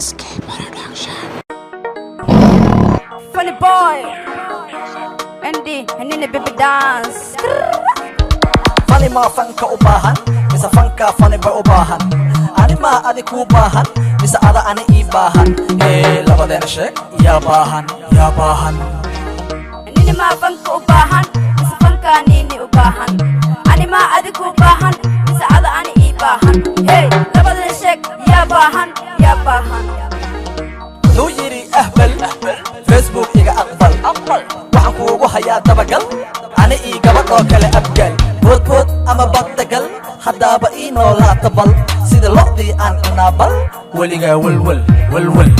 SK Production. Funny boy, Andy, Hanini baby dance. Funny ma fanka ubahan, misa fanka funny ba ubahan. Ani ma adi kubahan, misa ada ani ibahan. Labadena shek, ya bahan, ya bahan. Hanini ma fanka ubahan, misa fanka nini ubahan. Ani ma adi kubahan, misa ada ani ibahan. Hey, labadena shek, ya bahan, ya bahan. Loo yiri ahbal, Facebook iga aqbal. Waxaan kuugu hayaa dabagal, ani ii gabadh oo kale abgal. Boodbood ama bagdagal, haddaaba ii noolaata bal. Sida locdii aan cunaabal, weligaa welwel, welwel.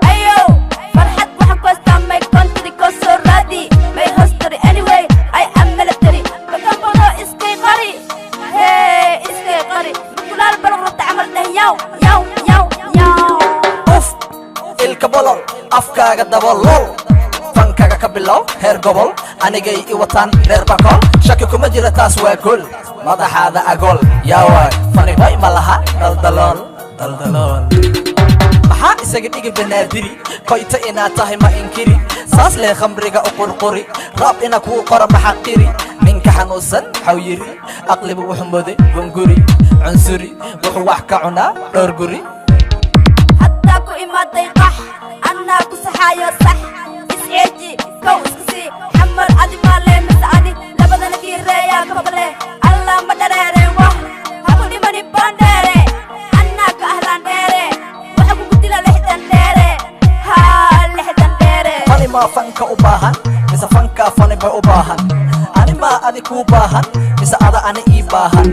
Ayo, farxad waxaan ku haystaa my country ko soo raadi. My history anyway, I am military. Bakambano iskay qari, hey iskay qari. Kulaal balog rabta camal dheh yaw, yaw, yaw, yaw. Uf, ilka bolol, afkaaga dabolol. Fankaga ka bilow heer gobol, anigay i wataan reer bakol. Shaki kuma jira taas waa gol, madaxaada agol. Yaa waay, fani boy ma laha daldalool, daldalool. maxaa isaga dhigi banaadiri, koyta inaad tahay ma inkiri. saas lee khamriga u qurquri, raab ina kuu qora maxaqiri. ninka xanuunsan xaw yiri, aqlibu wuxuu mooday hunguri. cunsuri wuxuu wax ka cunaa dhowr guri. حتى كو إماتي قح أنا كو سحايا صح إسعيجي كو إسكسي حمر أدي مالي مسعدي لبدا نكي ريا كبلي الله مدريري وح هبوني ماني بانديري أنا كو أهلان ديري وحبو قدلا لحدان ديري ها لحدان ديري Funny ma fanka ubahan, misa fanka funny ba ubahan. Ani ma adi kubahan, misa ada ani ibahan.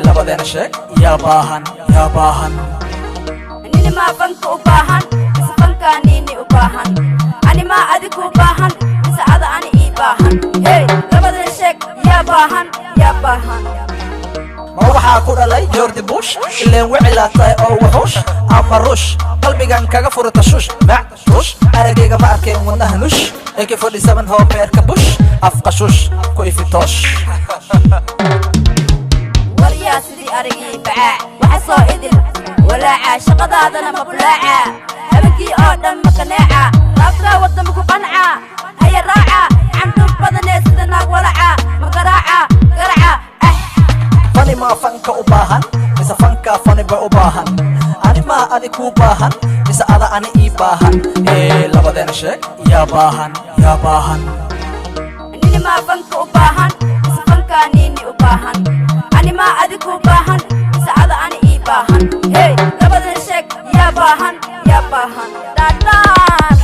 Labadena shek, ya bahan, ya bahan. Nini ma fanka ubahan Isa fanka nini ubahan Ani ma adi kubahan Isa ada ani ibahan Hey, labada shek Ya bahan, ya bahan Ma waxaa ku dhalay George Bush, ileen wicilaa tahay oo wuxuush ama rush. qalbigan kaga furata shush, mac rush. aragayga ma arkeen wadnaha nush, AK47 hoo beerka bush. afka shush, ku ifitoosh. Waryaa sidii arigii bacaa Waxa soo idin walaaca Shaqadaadana ma bulaaca Habeenkii oo dhan ma kanaaca Raabkaa wadda ma ku qanca Haya raaca Candub badanee sida naag walaca Ma garaaca, garaca Funny ma fanka ubahan, misa fanka funny ba ubahan. Ani ma adi kubahan, misa ada ani ibahan. Labadena shek, ya bahan, ya bahan. Nini ma fanka ubahan Isa fanka nini ubahan Ani ma adi kubahan Isa ada ani ibahan Hey, labada shek Ya bahan, ya bahan Dadan